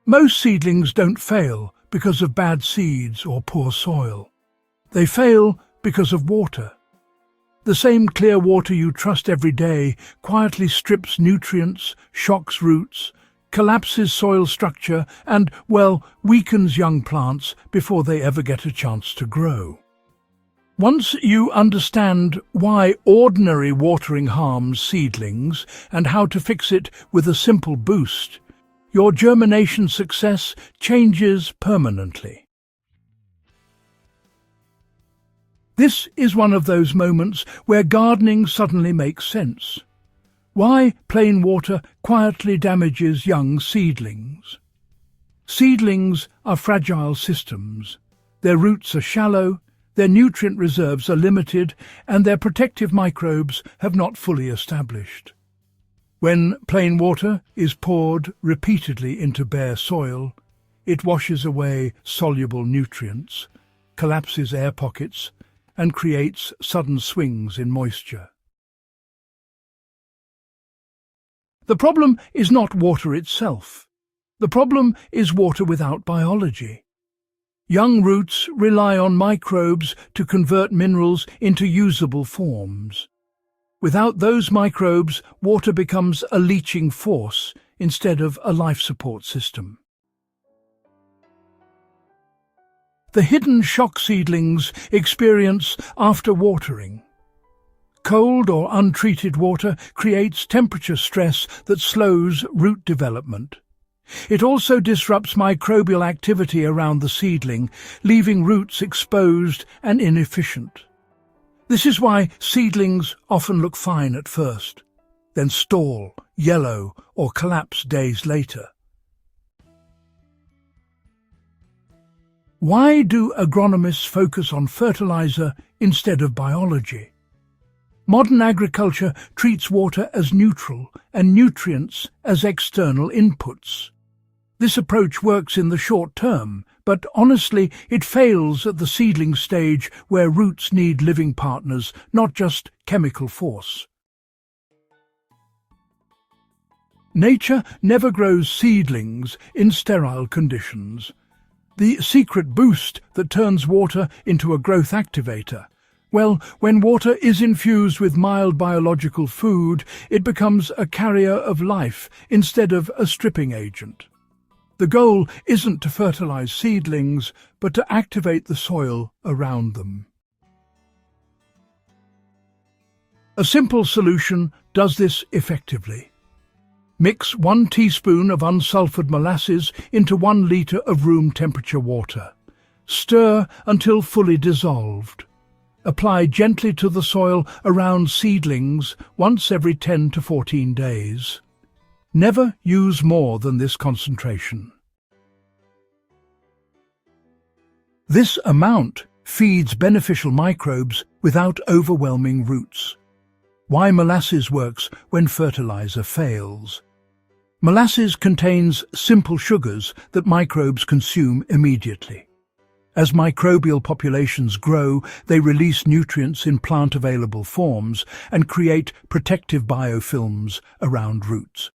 Most seedlings don't fail because of bad seeds or poor soil. They fail because of water. The same clear water you trust every day quietly strips nutrients, shocks roots, collapses soil structure and, well, weakens young plants before they ever get a chance to grow. Once you understand why ordinary watering harms seedlings and how to fix it with a simple boost, your germination success changes permanently. This is one of those moments where gardening suddenly makes sense. Why plain water quietly damages young seedlings. Seedlings are fragile systems. Their roots are shallow, their nutrient reserves are limited, and their protective microbes have not fully established. When plain water is poured repeatedly into bare soil, it washes away soluble nutrients, collapses air pockets, and creates sudden swings in moisture. The problem is not water itself. The problem is water without biology. Young roots rely on microbes to convert minerals into usable forms. Without those microbes, water becomes a leaching force instead of a life support system. The hidden shock seedlings experience after watering. Cold or untreated water creates temperature stress that slows root development. It also disrupts microbial activity around the seedling, leaving roots exposed and inefficient. This is why seedlings often look fine at first, then stall, yellow, or collapse days later. Why do agronomists focus on fertilizer instead of biology? Modern agriculture treats water as neutral and nutrients as external inputs. This approach works in the short term, but honestly, it fails at the seedling stage where roots need living partners, not just chemical force. Nature never grows seedlings in sterile conditions. The secret boost that turns water into a growth activator. Well, when water is infused with mild biological food, it becomes a carrier of life instead of a stripping agent. The goal isn't to fertilize seedlings, but to activate the soil around them. A simple solution does this effectively. Mix 1 teaspoon of unsulfured molasses into 1 liter of room temperature water. Stir until fully dissolved. Apply gently to the soil around seedlings once every 10 to 14 days. Never use more than this concentration. This amount feeds beneficial microbes without overwhelming roots. Why molasses works when fertilizer fails. Molasses contains simple sugars that microbes consume immediately. As microbial populations grow, they release nutrients in plant-available forms and create protective biofilms around roots.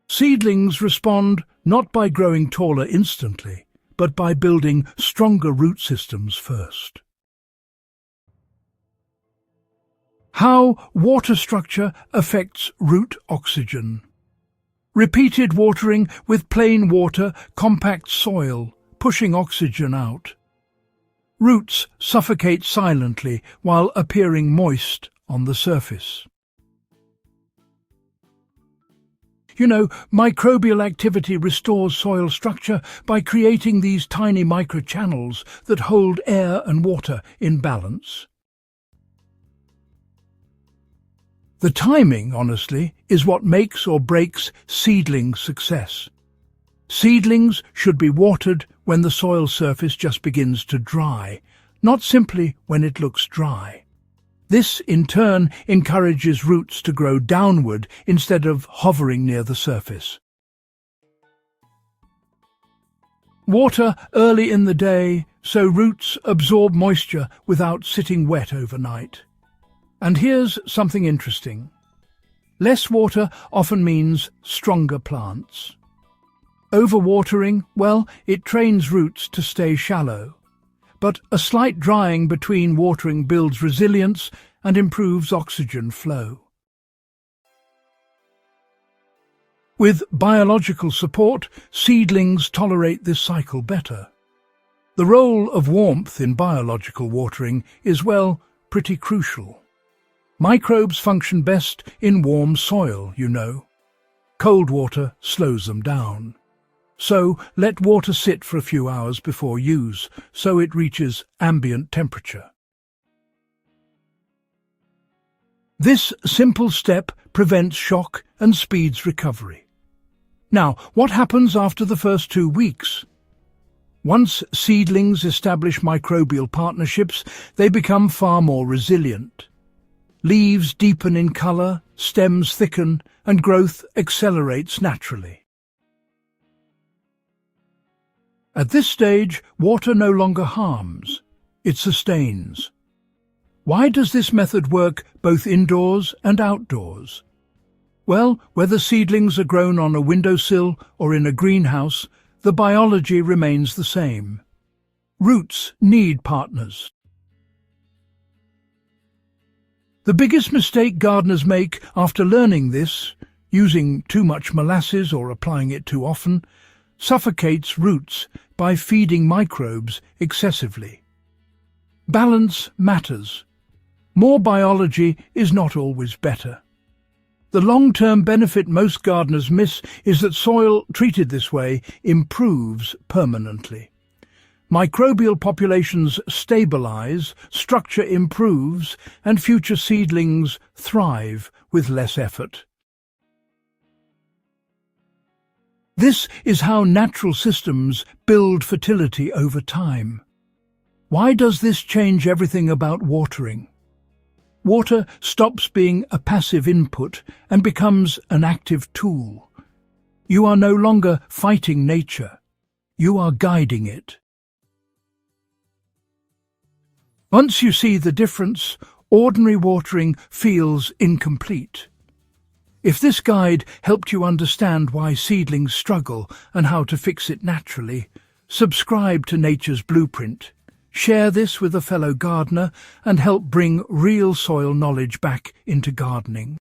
Seedlings respond not by growing taller instantly, but by building stronger root systems first. How water structure affects root oxygen. Repeated watering with plain water compacts soil, pushing oxygen out. Roots suffocate silently while appearing moist on the surface. Microbial activity restores soil structure by creating these tiny microchannels that hold air and water in balance. The timing, honestly, is what makes or breaks seedling success. Seedlings should be watered when the soil surface just begins to dry, not simply when it looks dry. This, in turn, encourages roots to grow downward instead of hovering near the surface. Water early in the day so roots absorb moisture without sitting wet overnight. And here's something interesting. Less water often means stronger plants. Overwatering, well, it trains roots to stay shallow. But a slight drying between watering builds resilience and improves oxygen flow. With biological support, seedlings tolerate this cycle better. The role of warmth in biological watering is, well, pretty crucial. Microbes function best in warm soil, you know. Cold water slows them down. So let water sit for a few hours before use, so it reaches ambient temperature. This simple step prevents shock and speeds recovery. Now, what happens after the first 2 weeks? Once seedlings establish microbial partnerships, they become far more resilient. Leaves deepen in colour, stems thicken, and growth accelerates naturally. At this stage, water no longer harms, it sustains. Why does this method work both indoors and outdoors? Well, whether seedlings are grown on a windowsill or in a greenhouse, the biology remains the same. Roots need partners. The biggest mistake gardeners make after learning this, using too much molasses or applying it too often, suffocates roots by feeding microbes excessively. Balance matters. More biology is not always better. The long-term benefit most gardeners miss is that soil treated this way improves permanently. Microbial populations stabilize, structure improves, and future seedlings thrive with less effort. This is how natural systems build fertility over time. Why does this change everything about watering? Water stops being a passive input and becomes an active tool. You are no longer fighting nature. You are guiding it. Once you see the difference, ordinary watering feels incomplete. If this guide helped you understand why seedlings struggle and how to fix it naturally, subscribe to Nature's Blueprint. Share this with a fellow gardener and help bring real soil knowledge back into gardening.